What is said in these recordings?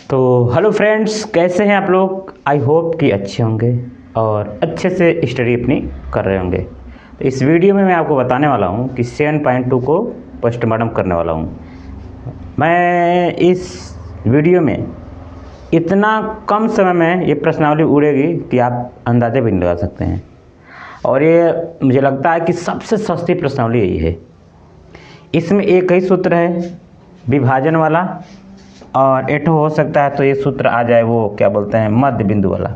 तो hello friends, कैसे हैं आप लोग। आई होप कि अच्छे होंगे और अच्छे से स्टडी अपनी कर रहे होंगे। तो इस वीडियो में मैं आपको बताने वाला हूं कि 7.2 को पोस्टमार्टम करने वाला हूं। मैं इस वीडियो में इतना कम समय में ये प्रश्नावली उड़ेगी कि आप अंदाज़े भी नहीं लगा सकते हैं। और ये मुझे लगता है कि सबसे सस्ती प्रश्नावली यही है। इसमें एक ही सूत्र है विभाजन वाला, और एटो हो सकता है तो ये सूत्र आ जाए वो क्या बोलते हैं मध्य बिंदु वाला।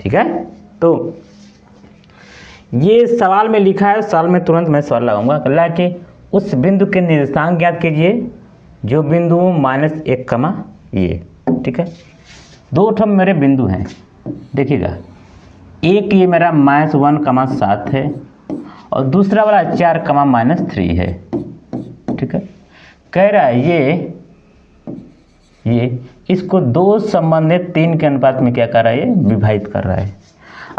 ठीक है, तो ये सवाल में लिखा है। सवाल में तुरंत मैं सवाल लगाऊंगा कल्ला कि उस बिंदु के निर्देशांक ज्ञात कीजिए जो बिंदु -1 कमा ये। ठीक है, दो ठम मेरे बिंदु हैं, देखिएगा। एक ये मेरा -1,7 है और दूसरा वाला 4,-3 है। ठीक है, कह रहा है ये इसको दो संबंधित 3 के अनुपात में क्या कर रहा है, ये विभाजित कर रहा है।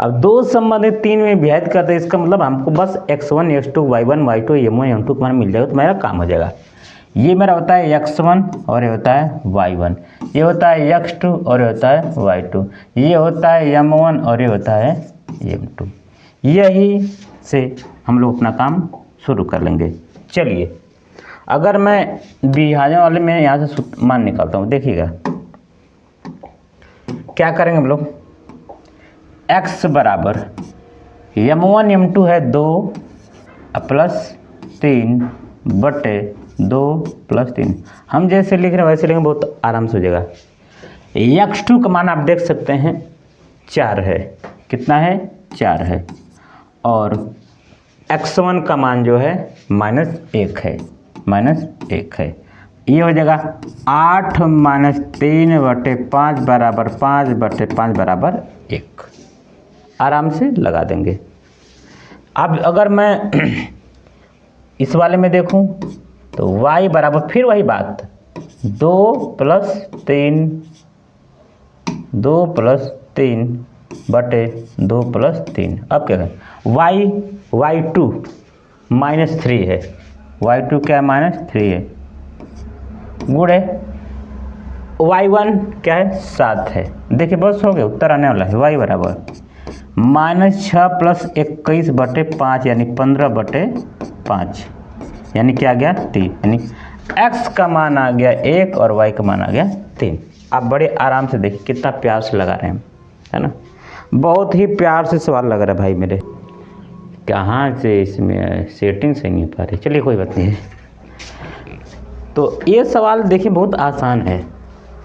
अब दो संबंधित 3 में विभाजित करते हैं, इसका मतलब हमको बस x1 x2 y1 y2 m1 m2 मान मिल जाएगा तो मेरा काम हो जाएगा। ये मेरा होता है x1 और ये होता है y1, ये होता है x2 और ये होता है y2, ये होता है m1 और ये होता है m2। यही से हम लोग अपना काम शुरू कर लेंगे। चलिए, अगर मैं विभाजन वाले में यहाँ से मान निकालता हूँ, देखिएगा क्या करेंगे हम लोग। x बराबर m1 m2 है 2 + 3 बटे 2 + 3। हम जैसे लिख रहे हैं वैसे लिखेंगे, बहुत आराम से हो जाएगा। x2 का मान आप देख सकते हैं 4 है। कितना है? 4 है। और x1 का मान जो है -1 है, -1 है। ये हो जाएगा 8 - 3 बटे 5 बराबर 5 बटे 5 बराबर 1। आराम से लगा देंगे। अब अगर मैं इस वाले में देखूं तो y बराबर फिर वही बात 2 + 3 बटे 2 + 3। अब क्या करें, y2 -3 है, y2 क्या है -3 है, गुणे y1 क्या है 7 है। देखिए बस हो गया, उत्तर आने वाला है। y बराबर -6 + 21 बटे 5 यानी 15 बटे 5, यानी क्या आ गया 3। यानी x का मान आ गया 1 और y का मान आ गया 3। आप बड़े आराम से देखिए कितना प्यार से लगा रहे हैं, है ना। बहुत ही प्यार से सवाल लग रहा है भाई मेरे। कहाँ से इसमें सेटिंग सही नहीं हो पा रही। चलिए कोई बात नहीं है। तो ये सवाल देखिए बहुत आसान है,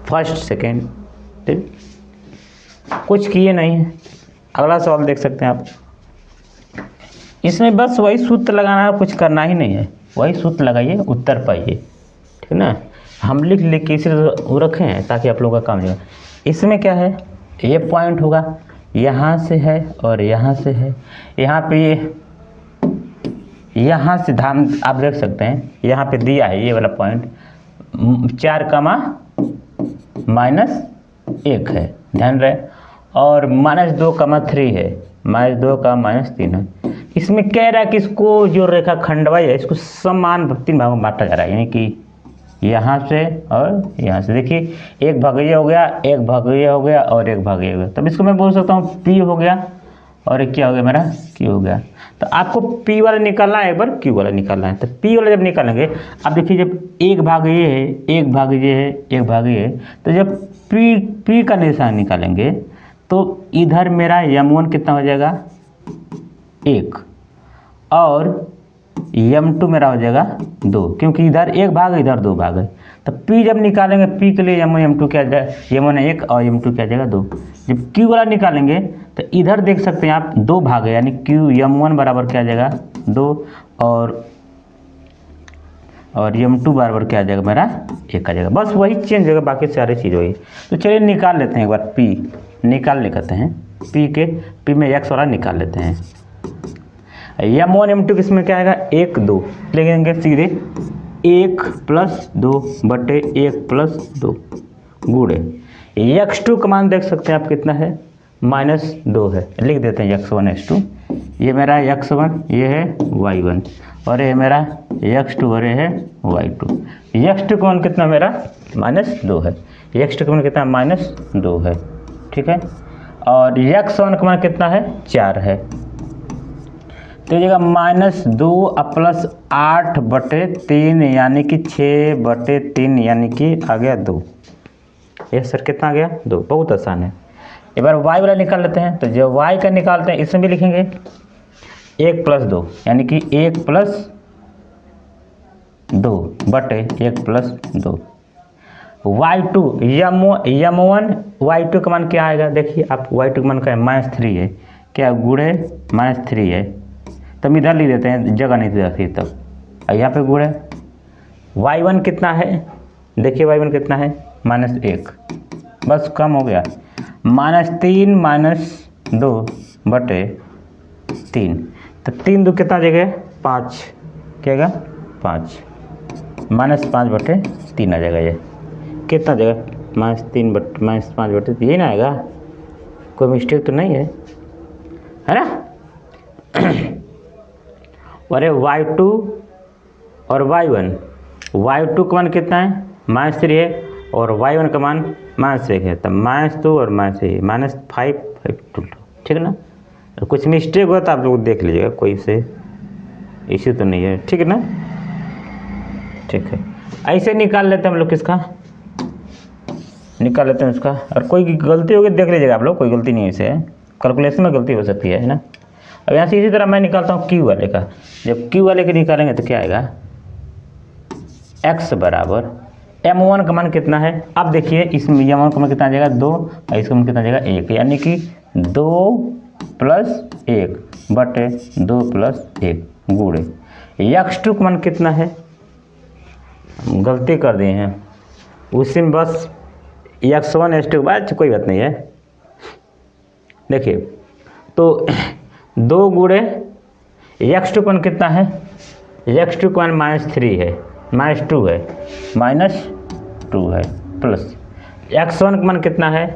फर्स्ट सेकेंड, ठीक, कुछ किए नहीं है। अगला सवाल देख सकते हैं आप। इसमें बस वही सूत्र लगाना है, कुछ करना ही नहीं है। वही सूत्र लगाइए, उत्तर पाइए, ठीक है ना। हम लिख के इसे रखे हैं ताकि आप लोगों का काम हो जाए। इसमें क्या है, ये पॉइंट होगा, यहाँ से है और यहाँ से है। यहाँ पे यहाँ से धाम आप देख सकते हैं, यहाँ पे दिया है ये वाला पॉइंट 4, -1 है, ध्यान रहे। और -2, 3 है, -2, -3 है। इसमें कह रहा है कि इसको जो रेखा खंडवाई है इसको समान 3 भागों में बांटा जा रहा है, यानी कि यहाँ से और यहाँ से। देखिए एक भाग ये हो गया, एक भाग ये हो गया और एक भाग ये हो गया। तब इसको मैं बोल सकता हूँ P हो गया और क्या हो गया मेरा Q हो गया। तो आपको P वाला निकालना है, एक बार Q वाला निकालना है। तो P वाला जब निकालेंगे, अब देखिए जब एक भाग ये है, एक भाग ये है, एक भाग ये है, तो जब P का निशान निकालेंगे तो इधर मेरा m1 कितना हो जाएगा 1 और m2 मेरा हो जाएगा 2, क्योंकि इधर एक भाग है इधर 2 भाग है। तो P जब निकालेंगे, P के लिए m1 m2 क्या जाए, m1 1 और m2 क्या जाएगा 2। जब Q वाला निकालेंगे तो इधर देख सकते हैं आप 2 भाग है, यानी Q m1 बराबर क्या जाएगा 2 और m2 बराबर क्या आ जाएगा मेरा 1 आ जाएगा। बस वही चेंज होगा, बाकी सारी चीज़ वही। तो चलिए निकाल लेते हैं एक बार, P निकाल लेते हैं। P में x वाला निकाल लेते हैं। m1 m2 किसमें क्या आएगा 1 2, लिखेंगे सीधे 1 + 2 बटे 1 + 2 गुणे x2 का मान देख सकते हैं आप कितना है -2 है। लिख देते हैं x1 x2। ये मेरा x1 ये है y1 और ये मेरा x2 और ये है y2। x2 का मान कितना मेरा -2 है। x2 का मान कितना -2 है, ठीक है। और x1 का मान कितना है 4 है, तो ये जगह -2 प्लस 8/3 यानी कि 6/3 यानी कि आ गया 2। ये सर कितना आ गया 2, बहुत आसान है। एक बार y वाला निकाल लेते हैं, तो जो y का निकालते हैं इसमें भी लिखेंगे 1 + 2 यानी कि 1 + 2 बटे 1 + 2। y2 m1 y2 का मान क्या आएगा, देखिए आप y2 का मान का -3 है, क्या गुणे -3 है, तब इधर लिख देते हैं, जगह नहीं थी तब। यहाँ पे गुणे y1 कितना है, देखिए y1 कितना है -1, बस कम हो गया, -3 - 2 बटे 3, तो 3 2 कितना जगह 5, क्या आएगा 5, -5/3 आ जाएगा। ये कितना जगह -5/3 यही ना आएगा, कोई मिस्टेक तो नहीं है ना। अरे y2 और y2 का मान कितना है -3 है, और y1 का मान -1 है, तब -2 और -3 -5 ठीक है ना। कुछ मिस्टेक हुआ तो आप लोग देख लीजिएगा, कोई से इश्यू तो नहीं है, ठीक है ना। ठीक है, ऐसे निकाल लेते हैं हम लोग, किसका निकाल लेते हैं उसका। और कोई गलती होगी देख लीजिएगा आप लोग, कोई गलती नहीं है, इसे कैलकुलेशन में गलती हो सकती है ना। अब यहाँ से इसी तरह मैं निकालता हूँ Q वाले का, जब Q वाले के निकालेंगे तो क्या आएगा, x बराबर m1 का मान कितना है, अब देखिए इसमें m1 का मान कितना आ जाएगा 2, और इसका मान कितना आ जाएगा 1, यानी कि 2 + 1 बटे 2 + 1 गुणे x2 का मान कितना है, गलती कर दिए हैं उसी में, बस x1 x2 के बाद कोई बात नहीं है। देखिए तो 2 गुणे x2 का मान कितना है, x2 का मान -3 है, -2 है, -2 है, प्लस x1 का मान कितना है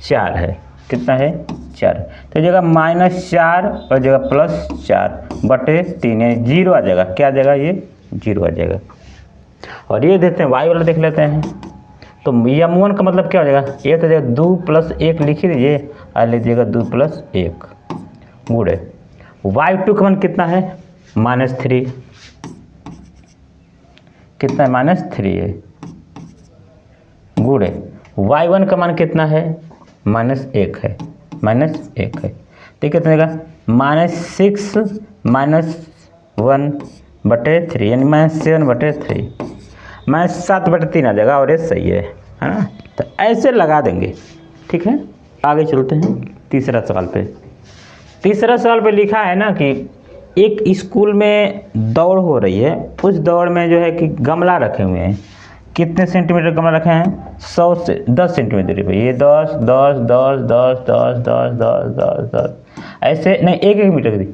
4 है, कितना है 4, तो जगह -4 और जगह +4 बटे 3 है, 0 आ जाएगा, क्या आ जाएगा ये 0 आ जाएगा। और ये देते हैं y वाला देख लेते हैं, तो m1 का मतलब क्या हो जाएगा, ये तो जगह 2 + 1 लिख ही दीजिए, और लीजिएगा 2 + 1 गुणे y2 का मान कितना है -3, कितना है -3 है, गुणे y1 का मान कितना है -1 है, -1 है, तो कितना देगा -6 - 1/3 यानी -7/3, -7/3 आ जाएगा, और ये सही है ना। तो ऐसे लगा देंगे, ठीक है। आगे चलते हैं तीसरा सवाल पे। तीसरा सवाल पे लिखा है ना कि एक स्कूल में दौड़ हो रही है, उस दौड़ में जो है कि गमला रखे हुए हैं, कितने सेंटीमीटर गमला रखे हैं 100 से 10 सेंटीमीटर दूरी पे, ये 10 10 10 10 10 10 10 10 10 ऐसे नहीं, 1 मीटर की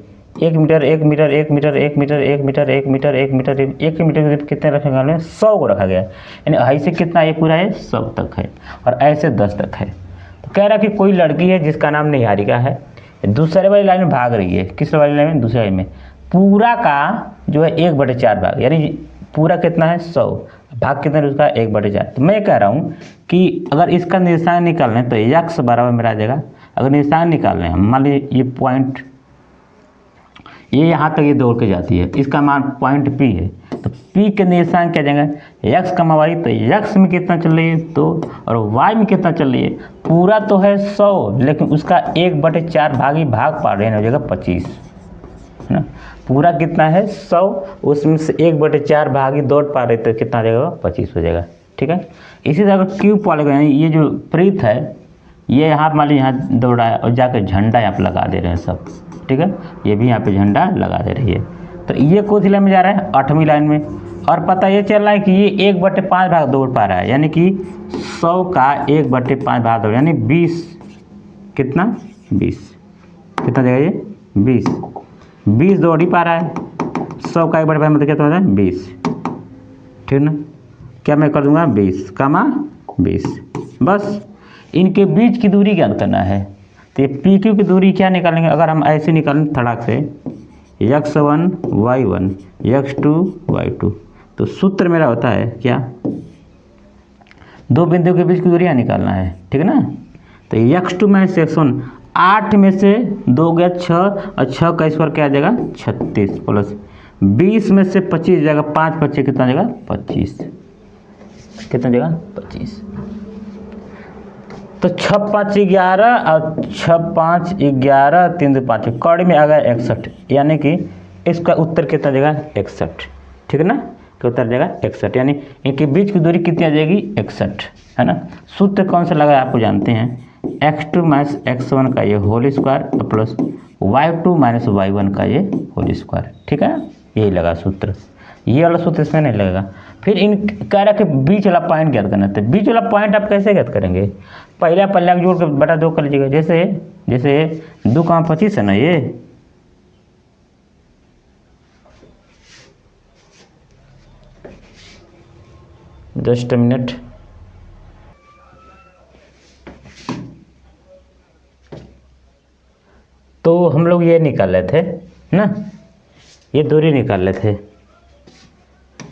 1 metre 1 metre 1 metre 1 metre 1 metre 1 metre 1 metre 1 metre कितने रखे गमले में 100 को रखा गया, यानी ऐसे कितना ये पूरा है 100 तक है, और ऐसे 10 तक है। तो कह रहा कि कोई लड़की है जिसका नाम निहारिका है, दूसरे वाली लाइन में भाग रही है, किस वाली लाइन में, दूसरे लाइन में, पूरा का जो है 1/4 भाग, यानी पूरा कितना है 100, भाग कितना है उसका 1/4। तो मैं कह रहा हूँ कि अगर इसका निशान निकालना है तो x बराबर मेरा आ जाएगा, अगर निशान निकालना है, मान लीजिए ये पॉइंट, ये यहाँ तक ये दौड़ के जाती है, इसका मान पॉइंट P है, तो P के निशान क्या जाएगा x, y, तो x में कितना चल रही है 2, और y में कितना चल रही है, पूरा तो है 100, लेकिन उसका 1/4 भाग पा रहे हैं, हो जाएगा 25, है ना। पूरा कितना है 100, उसमें से 1/4 भागी दौड़ पा रहे, तो कितना आ जाएगा 25 हो जाएगा, ठीक है। इसी तरह क्यू वाले यानी ये जो प्रीत है, ये यहाँ मान लीजिए यहाँ दौड़ा है, और जाकर झंडा यहाँ पर लगा दे रहे हैं सब, ठीक है, ये भी यहाँ पे झंडा लगा दे रही है। तो ये कौन सी लाइन में जा रहा है 8वीं लाइन में, और पता ये चल रहा है कि ये 1/5 भाग दौड़ पा रहा है, यानी कि 100 का 1/5 भाग दौड़, यानी 20, कितना 20, कितना जाएगा ये 20 दौड़ ही पा रहा है, 100 का 1/5 मतलब कितना होता है 20, ठीक ना। क्या मैं कर दूंगा 20, 20, बस इनके बीच की दूरी ज्ञात करना है। तो ये पी क्यू की दूरी क्या निकालेंगे, अगर हम ऐसे निकालें थड़ाक से x1 y1 x2 y2, तो सूत्र मेरा होता है क्या, दो बिंदु के बीच की दूरी निकालना है, ठीक है ना। तो x2 माइनस x1, 8 में से 2 गया 6 और 6 का स्क्वायर क्या आ जाएगा 36 प्लस 20 में से 25 जाएगा, 5 बच्चे कितना जाएगा 25, कितना जाएगा 25। तो 6 5 11 और 6 5 11 3 2 5 कौड़ी में आ गया 61, यानी कि इसका उत्तर कितना जाएगा 61, ठीक है ना। क्या उत्तर जाएगा 61, यानी इनके बीच की दूरी कितनी आ जाएगी 61, है ना। सूत्र कौन सा लगा आपको जानते हैं, x2 माइनस x1 का ये whole square plus y2 minus y1 का ये होल स्क्वायर, ठीक है। यही लगा सूत्र, ये वाला सूत्र इसमें नहीं लगेगा। फिर इन कह रहा कि बीच वाला पॉइंट ज्ञात करना था। बीच वाला पॉइंट आप कैसे ज्ञात करेंगे, पहला पल्ला जोड़ के बटा 2 कर लीजिएगा। जैसे 2 का 25 है ना, ये जस्ट मिनट, तो हम लोग ये निकाल रहे थे ना, ये दूरी निकाल रहे थे,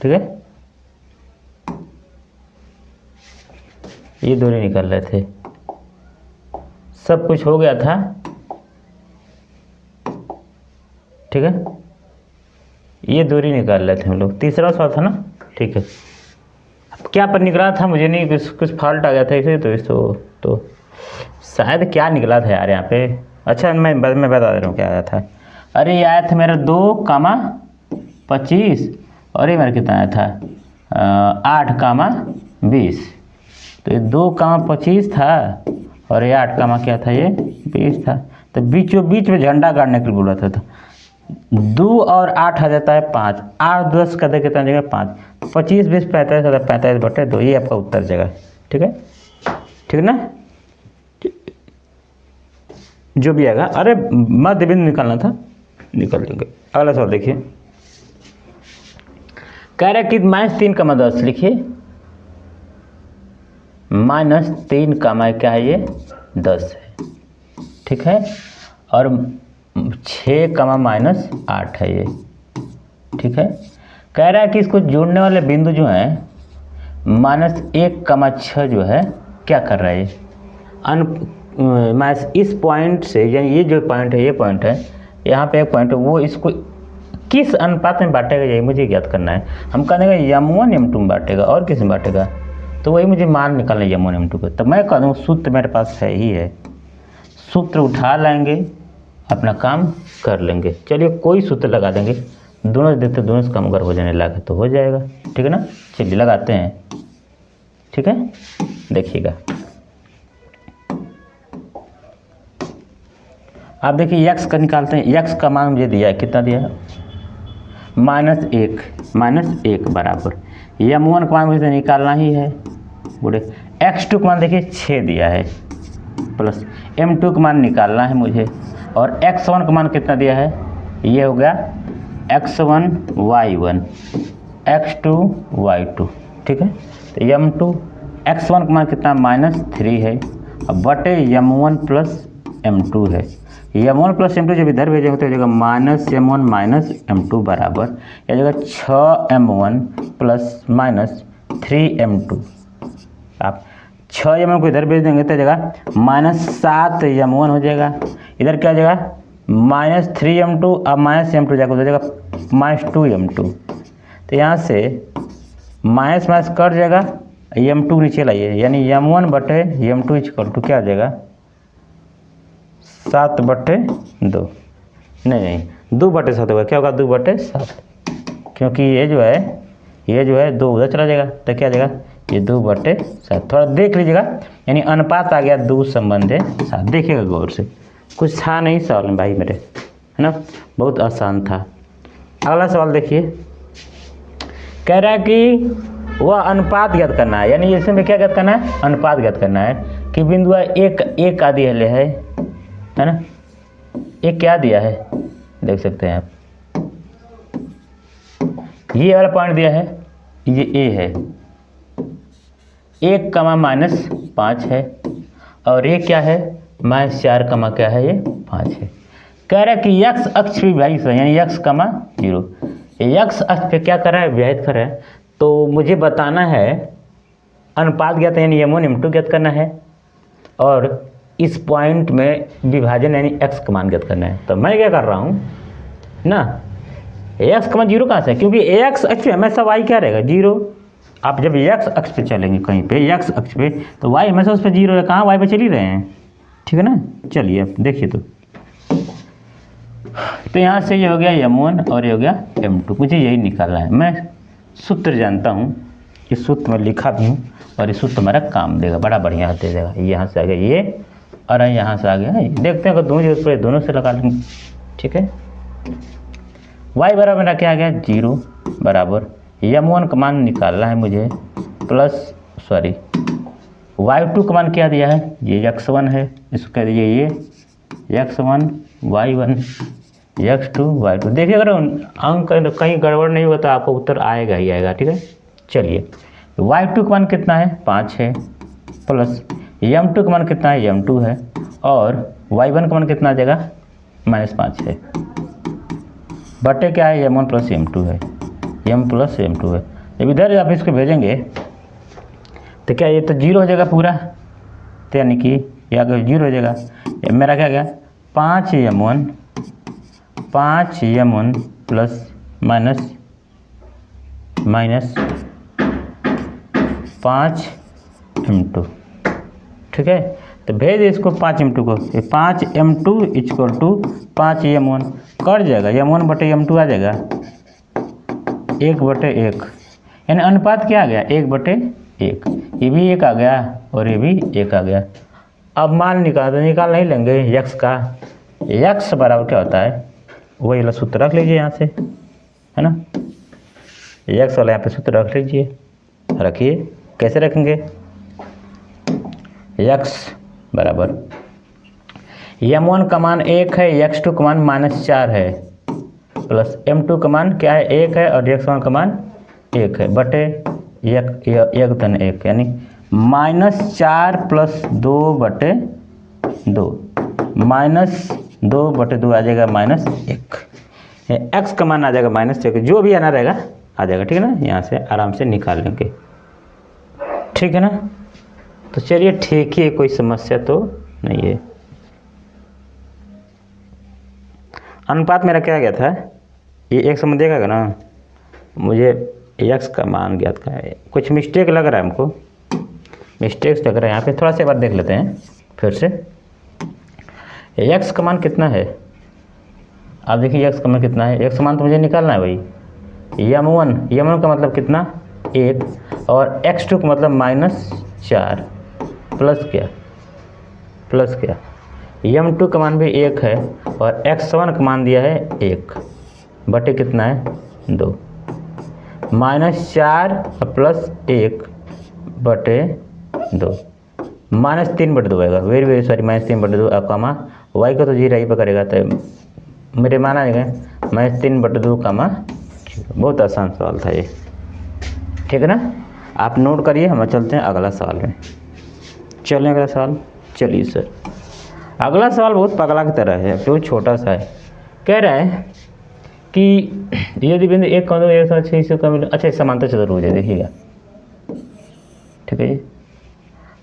ठीक है, ये दूरी निकाल रहे थे, सब कुछ हो गया था, ठीक है। ये दूरी निकाल रहे थे हम लोग, तीसरा सवाल था ना, ठीक है। अब क्या पर निकला था मुझे नहीं, कुछ फॉल्ट आ गया था इसे, तो शायद क्या निकला था यार यहाँ पे। अच्छा मैं बता दे रहा हूँ क्या आया था। अरे ये आया था मेरा 2,25 और ये मेरा कितना आया था 8,20। तो ये 2,25 था और ये 8, क्या था ये 20 था। तो बीचों बीच में झंडा गाड़ने के लिए बोला था। 2 और 8 आ जाता है 5, 8 10 का कितना जगह 5, 25 20 45 45 बटे 2, ये आपका उत्तर जगह, ठीक है, ठीक है ना। जो भी आएगा, अरे मध्य बिंदु निकालना था, निकाल लेंगे। अगला सवाल देखिए, कह रहा है कि -3,10 लिखिए, -3 क्या है ये 10 है, ठीक है। और 6 -8 है ये, ठीक है। कह रहा है कि इसको जोड़ने वाले बिंदु जो है -1,6 जो है क्या कर रहा है ये इस पॉइंट से, यानी ये जो पॉइंट है, ये पॉइंट है, यहाँ पे एक पॉइंट है, वो इसको किस अनुपात में बांटेगा यही मुझे ज्ञात करना है। हम कहेंगे m1 m2 में बांटेगा, और किस में बांटेगा, तो वही मुझे मान निकालना है m1 m2 को। तो मैं कह दूँ सूत्र मेरे पास है ही है, सूत्र उठा लेंगे, अपना काम कर लेंगे। चलिए कोई सूत्र लगा देंगे, दोनों देते दोनों से कम अगर हो जाने लगा तो हो जाएगा, ठीक है ना। चलिए लगाते हैं, ठीक है, देखिएगा आप। देखिए x का निकालते हैं, x का मान मुझे दिया है, कितना दिया है -1 बराबर m1 का मान मुझे निकालना ही है बोले। x2 का मान देखिए 6 दिया है, प्लस m2 का मान निकालना है मुझे, और x1 का मान कितना दिया है, ये हो गया x1 y1 x2 y2, ठीक है। तो m2 x1 का मान कितना -3 है, अब बटे m1 प्लस m2 है। m1 प्लस m2 जब इधर भेजेंगे तो हो जाएगा -m1 -m2 बराबर, यह जगह 6m1 प्लस -3m2। आप 6m1 को इधर भेज देंगे तो जगह -7m1 हो जाएगा। इधर क्या हो जाएगा -3m2, अब -m2 जाकर हो जाएगा -2m2। तो यहाँ से माइनस कट जाएगा, m2 नीचे लाइए, यानी m1 बटे m2 इक्वल टू क्या आ जाएगा 7/2, नहीं 2/7 होगा, क्या होगा 2/7, क्योंकि ये जो है 2 उधर चला जाएगा, तो क्या आ जाएगा ये 2/7। थोड़ा देख लीजिएगा, यानी अनुपात आ गया 2/7। देखिएगा गौर से, कुछ था नहीं सवाल में भाई मेरे, है ना, बहुत आसान था। अगला सवाल देखिए, कह रहा है कि वह अनुपात ज्ञात करना है, यानी इसमें क्या ज्ञात करना है, अनुपात ज्ञात करना है कि बिंदु एक आदि है ना, एक क्या दिया है देख सकते हैं आप, ये वाला पॉइंट दिया है, ये ए है, 1,-5 है, और ये क्या है -4, क्या है ये 5 है। कह रहा है कि x अक्ष भी विभाजित है, यानी x, 0 x अक्ष पे क्या कर रहा है, विभाजित कर रहा है। तो मुझे बताना है अनुपात ज्ञात है यानी m1 m2 ज्ञात करना है, और इस पॉइंट में विभाजन यानी x का मान ज्ञात करना है। तो मैं क्या कर रहा हूँ ना, x का मान 0 कहाँ से है, क्योंकि x अक्ष पे हमेशा y क्या रहेगा 0। आप जब x अक्ष पे चलेंगे कहीं पे x अक्ष पे तो y हमेशा उस पर 0 है, कहाँ y पे चल ही रहे हैं, ठीक है ना। चलिए अब देखिए तो यहाँ से ये हो गया m1 और ये हो गया m2, मुझे यही निकालना है। मैं सूत्र जानता हूँ, इस सूत्र में लिखा भी हूँ और इस सूत्र हमारा काम देगा, बड़ा बढ़िया दे देगा। यहाँ से आ गया ये और यहाँ से आ गया ये, देखते हैं अगर दोनों जरूरत पड़े दोनों से लगा लेंगे, ठीक है। y बराबर मेरा क्या आ गया 0 बराबर m1 का मान निकालना है मुझे प्लस y2 का मान क्या दिया है, ये x1 है, इसको कह दीजिए ये x1 y1 x2 y2। देखिए अगर अंक कहीं गड़बड़ नहीं होगा तो आपको उत्तर आएगा ही आएगा, ठीक है। चलिए y2 का मान कितना है 5 है, प्लस m2 का मान कितना है m2 है, और y1 का मान कितना आ जाएगा -5 है, बटे क्या है m1 प्लस m2 है, m प्लस m2 है। जब इधर आप इसको भेजेंगे तो क्या ये तो 0 हो जाएगा पूरा, तो यानी कि यहाँ 0 हो जाएगा। मेरा क्या गया 5m1 प्लस माइनस 5m2, ठीक है। तो भेज दे इसको 5m2 को, 5m2 equal to 5m1 cut जाएगा, m1 बटे m2 आ जाएगा 1/1, यानी अनुपात क्या आ गया 1/1। ये भी 1 आ गया और ये भी 1 आ गया। अब मान निकाल नहीं लेंगे x का, x बराबर क्या होता है वही वाला सूत्र रख लीजिए यहाँ से, है ना। x वाला यहाँ पे सूत्र रख लीजिए, रखिए। कैसे रखेंगे, x बराबर m1 का मान 1 है, x2 का मान -4 है, प्लस m2 का मान क्या है 1 है और x1 का मान 1 है, बटे 1 यानी -4 प्लस 2/2, -2/2 आ जाएगा -1। x का मान आ जाएगा -1, जो भी आना रहेगा आ जाएगा, ठीक है ना। यहाँ से आराम से निकाल लेंगे, ठीक है ना। तो चलिए ठीक ही है, कोई समस्या तो नहीं है। अनुपात मेरा क्या गया था, ये एक समझ देगा ना, मुझे x का मान ज्ञात का है, कुछ मिस्टेक लग रहा है हमको, मिस्टेक्स लग रहा है यहाँ पे, थोड़ा सा बार देख लेते हैं फिर से। x का मान कितना है, आप देखिए x का मान कितना है, x का मान तो मुझे निकालना है भाई। m1 का मतलब कितना 1 और x2 का मतलब -4 प्लस क्या m2 का मान भी 1 है और x1 का मान दिया है 1 बटे कितना है 2, -4 प्लस 1 बटे 2, -3/2 आएगा। वेरी सॉरी, -3/2 कामा y का तो 0 ही पकड़ेगा, तो मेरे मान आ जाएगा -3/2 कामा। बहुत आसान सवाल था ये, ठीक है ना। आप नोट करिए, हम चलते हैं अगला सवाल में। चलें अगला सवाल, चलिए सर। अगला सवाल बहुत पगला की तरह है, तो छोटा सा है। कह रहा है कि यदि बिंदु एक कौन 106 का मिले, अच्छा समांतर चतुर्भुज है, देखिएगा, ठीक है जी।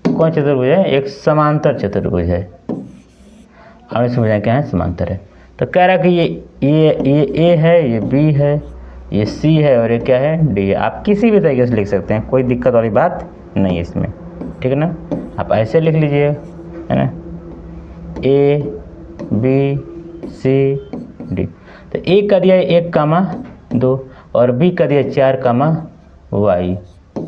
कौन चतुर्भुज है, एक समांतर चतुर्भुज है, और इसमें क्या है समांतर है। तो कह रहा है कि ये ए है, ये बी है, ये सी है और ये क्या है डी है। आप किसी भी तरीके से लिख सकते हैं, कोई दिक्कत वाली बात नहीं है इसमें, ठीक है ना। आप ऐसे लिख लीजिए, है ना, ए बी सी डी। तो ए का दिया है 1,2 और बी का दिया 4,y,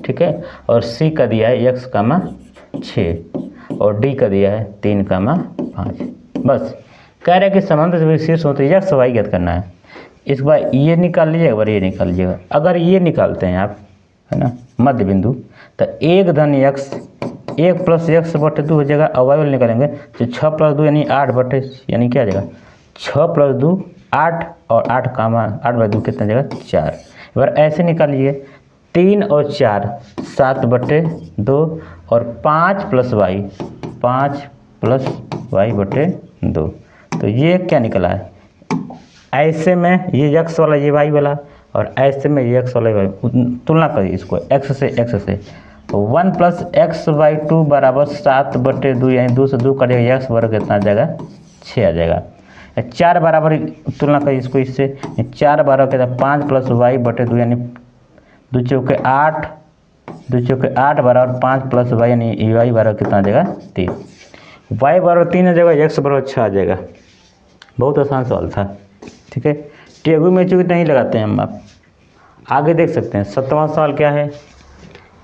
ठीक है, और सी का दिया है x,6 और डी का दिया है 3,5। बस कह रहा है कि समांतर शीर्ष होते x y ज्ञात करना है। इस बार ये निकाल लीजिएगा, एक बार ये निकाल लीजिएगा। अगर ये निकालते हैं आप, है ना, मध्य बिंदु, तो 1 धन x 1 प्लस x/2 हो जाएगा। और y वाले निकालेंगे तो 6 + 2 यानी 8 यानी क्या आ जाएगा 6 + 2 8 और 8/2 कितना जाएगा 4। एक बार ऐसे निकाल लीजिए, 3 और 4 7/2 और 5 + y/2। तो ये क्या निकला है, ऐसे में ये x वाला ये y वाला और ऐसे में ये x वाला y, तुलना करिए इसको x से 1 प्लस एक्स बाई 2 बराबर 7/2, यानी 2 से 2 कटेगा, एक्स वर्ग कितना आ जाएगा 6 आ जाएगा। 4 बराबर तुलना करिए इसको इससे, 4 बराबर कहता है 5 प्लस वाई बटे 2, यानी 2 चौके 8, 2 चौके 8 बराबर 5 प्लस वाई, यानी वाई बराबर कितना आ जाएगा 3। वाई बराबर 3 आ जाएगा, एक्स बराबर 6 आ जाएगा। बहुत आसान सवाल था, ठीक है। ट्रिग्नोमेट्री नहीं लगाते हैं हम। आप आगे देख सकते हैं 7वां सवाल क्या है।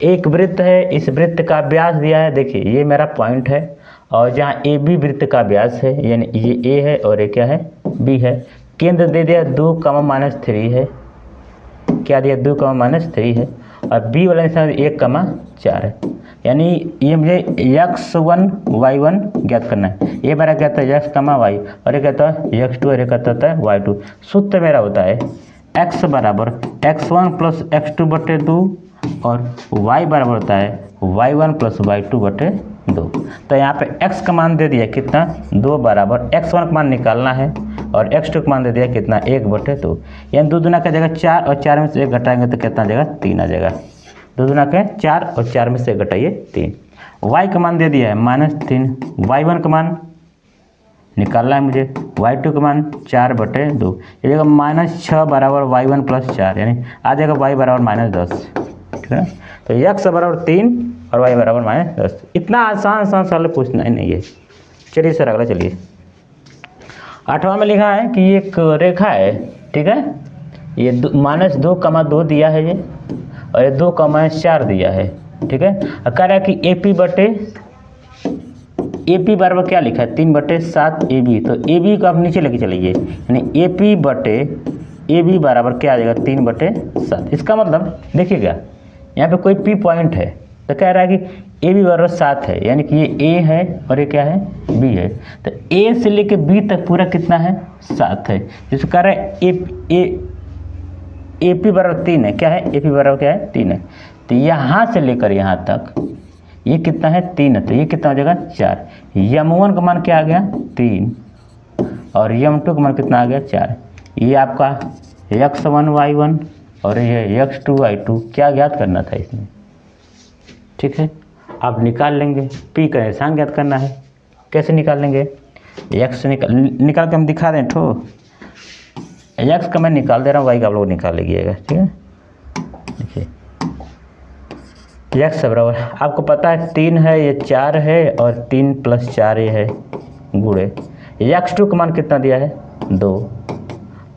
एक वृत्त है, इस वृत्त का व्यास दिया है। देखिए ये मेरा पॉइंट है और जहाँ ए बी वृत्त का व्यास है, यानी ये ए है और ये क्या है बी है। केंद्र दे दिया 2, -3 है। क्या दिया 2, -3 है और बी वाला निशान 1, 4 है। यानी ये मुझे x1 y1 ज्ञात करना है। ये मेरा कहता है x, y और ये कहता है x2 और ये कहता है y2। सूत्र मेरा होता है x बराबर x1 प्लस x2 बटे 2 और y बराबर होता है y1 प्लस y2 बटे 2। तो यहाँ पे x का मान दे दिया कितना 2 बराबर x1 का मान निकालना है और x2 का मान दे दिया कितना 1/2, यानी 2 दूना का जगह 4 और 4 में से 1 घटाएंगे तो कितना आ जाएगा 3 आ जाएगा। 2 दूना के 4 और 4 में से 1 घटाइए 3। y का मान दे दिया है -3, y1 का मान निकालना है मुझे, y2 का मान 4/2, ये जगह -6 बराबर y1 प्लस 4, यानी आ जाएगा y बराबर -10, ठीक है। तो x बराबर 3 और y बराबर -10। इतना आसान सवाल पूछना ही नहीं है। चलिए सर अगला चलिए। 8वां में लिखा है कि एक रेखा है, ठीक है। ये -2, दिया है ये और ये 2, 4 दिया है, ठीक है। और कह रहा है कि AP बराबर क्या लिखा है 3/7 AB। तो AB को आप नीचे लेके चलिए, यानी AP बराबर क्या आ जाएगा 3/7। इसका मतलब देखिएगा यहाँ पे कोई P पॉइंट है तो कह रहा है कि AB बराबर 7 है, यानी कि ये A है और ये क्या है B है। तो A से लेके B तक पूरा कितना है 7 है। जिसको कह रहा है AP बराबर 3 है। क्या है AP बराबर क्या है 3 है। तो यहाँ से लेकर यहाँ तक ये कितना है 3 है, तो ये कितना हो जाएगा 4। M1 का मान क्या आ गया 3 और M2 का मान कितना आ गया 4। ये आपका x1 y1 और ये x2 y2 क्या ज्ञात करना था इसमें, ठीक है। आप निकाल लेंगे, P का निशान ज्ञात करना है। कैसे निकाल लेंगे, x निकाल के हम दिखा दें ठो। x का मैं निकाल दे रहा हूँ, y का आप लोग निकाल लीजिएगा, ठीक है। देखिए x बराबर आपको पता है 3 है, ये 4 है और 3 + 4 ये है गुणे x2 का मान कितना दिया है 2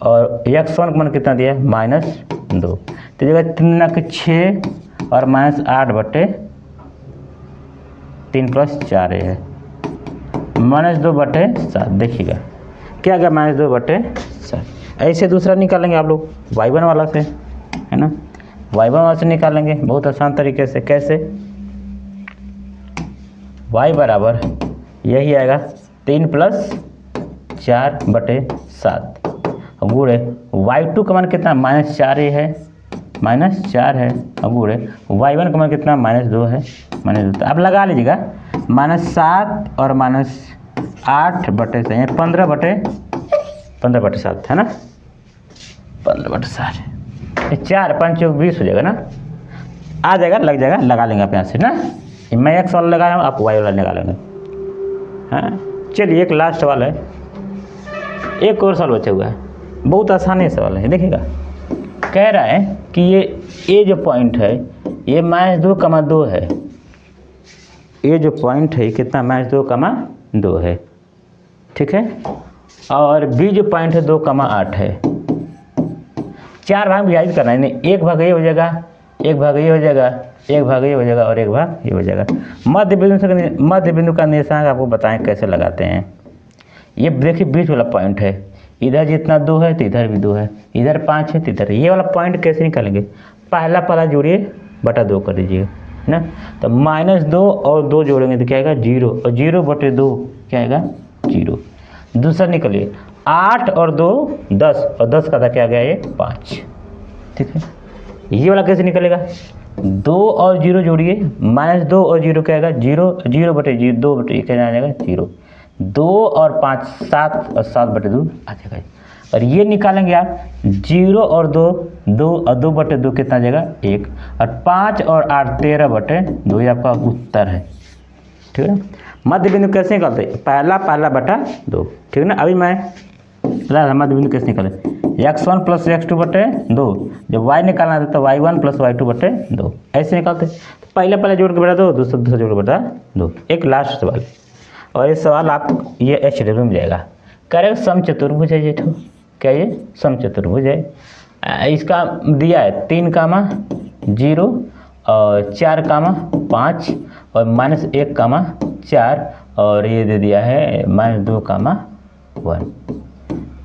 और x1 का मान कितना दिया है -2। तो जगह 3 के 6 और -8/3 + 4 है -2/7। देखिएगा क्या गया -2/7। ऐसे दूसरा निकालेंगे आप लोग y1 वाला से, है ना। y1 वाला से निकालेंगे बहुत आसान तरीके से। कैसे, y बराबर यही आएगा 3 + 4/7 गुणे y2 का मान कितना -4 है, -4 है गुणे y1 का मान कितना -2 है, -2। तो आप लगा लीजिएगा -7 और -8/7 15/7 है ना, 15/7। 4 5 20 हो जाएगा ना, आ जाएगा, लग जाएगा, लगा लेंगे आप यहाँ से ना। मैं x वाला लगा रहा हूँ, आप y वाला लगा लेंगे। हाँ चलिए एक लास्ट सवाल है, एक और सवाल बचा हुआ है, बहुत आसानी सवाल है। देखिएगा कह रहा है कि ये जो पॉइंट है ये -2, है। ये जो पॉइंट है कितना -2, है, ठीक है। और B जो पॉइंट है 2, 8 है। 4 भाग विभाजित करना है, यानी 1 भाग ये हो जाएगा, 1 भाग ये हो जाएगा, 1 भाग ये हो जाएगा और 1 भाग ये हो जाएगा। मध्य बिंदु का निशान आपको बताएं कैसे लगाते हैं। ये देखिए बीच वाला पॉइंट है, इधर जितना 2 है तो इधर भी 2 है, इधर 5 है तो इधर। ये वाला पॉइंट कैसे निकालेंगे, पहला जोड़िए बटा 2 कर दीजिएगा ना। तो -2 और 2 जोड़ेंगे तो क्या आएगा 0 और 0/2 क्या आएगा 0। दूसरा निकलिए 8 और 2 10 और 10 का था क्या गया ये 5, ठीक है। ये वाला कैसे निकलेगा, 2 और 0 जोड़िए, -2 और 0 क्या आएगा 0, 0/2 क्या आ जाएगा 0। 2 और 5 7 और 7/2 आ जाएगा। और ये निकालेंगे आप 0 और 2, 2 और 2/2 कितना जाएगा 1, और 5 और 8 13/2 ये आपका उत्तर है। ठीक है ना। मध्य बिंदु कैसे निकालते हैं, पहला बटा 2। ठीक है ना। अभी मैं मध्य बिंदु कैसे निकाले, x1 + x2/2, जब y निकालना था तो y1 + y2/2 ऐसे निकालते। तो पहले जोड़ के बटा 2, दूसरा जोड़ के बटा 2। एक लास्ट सवाल, और ये सवाल आप ये HW में जाएगा। करेक्ट समचतुर्भुज है ये तो, क्या ये समचतुर्भुज है। इसका दिया है 3, 0 और 4, 5 और -1, 4 और ये दे दिया है -2, 1।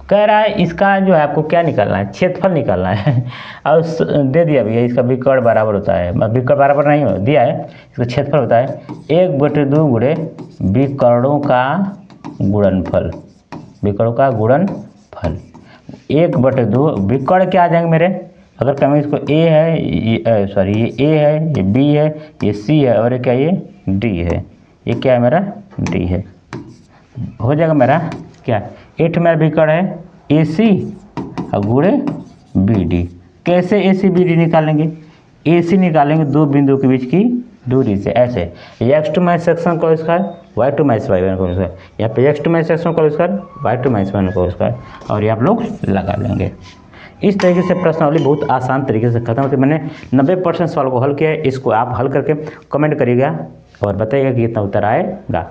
कह रहा है इसका जो है आपको क्या निकालना है, क्षेत्रफल निकालना है। और दे दिया भैया इसका विकर्ण बराबर होता है, विकर्ण बराबर नहीं हो दिया है, इसका क्षेत्रफल होता है 1/2 गुणे विकर्णों का गुणनफल। विकर्णों का गुणनफल 1/2। विकर्ण क्या आ जाएंगे मेरे, अगर कहें इसको A है, ये A है, ये B है, ये C है, और ये क्या ये D है। ये क्या है मेरा D है। हो जाएगा मेरा क्या, 8 मेरा विकर्ण है AC और गुणे BD। कैसे AC BD निकालेंगे, AC निकालेंगे दो बिंदुओं के बीच की दूरी से, ऐसे x2 - सेक्शन का स्क्वायर, y2 - y1 का स्क्वायर। यहाँ पे x2 - सेक्शन का स्क्वायर, y2 - y1 का स्क्वायर, और ये आप लोग लगा लेंगे। इस तरीके से प्रश्नावली बहुत आसान तरीके से खत्म होती है। मैंने 90% सवाल को हल किया है। इसको आप हल करके कमेंट करिएगा और बताइएगा कि कितना उत्तर आएगा।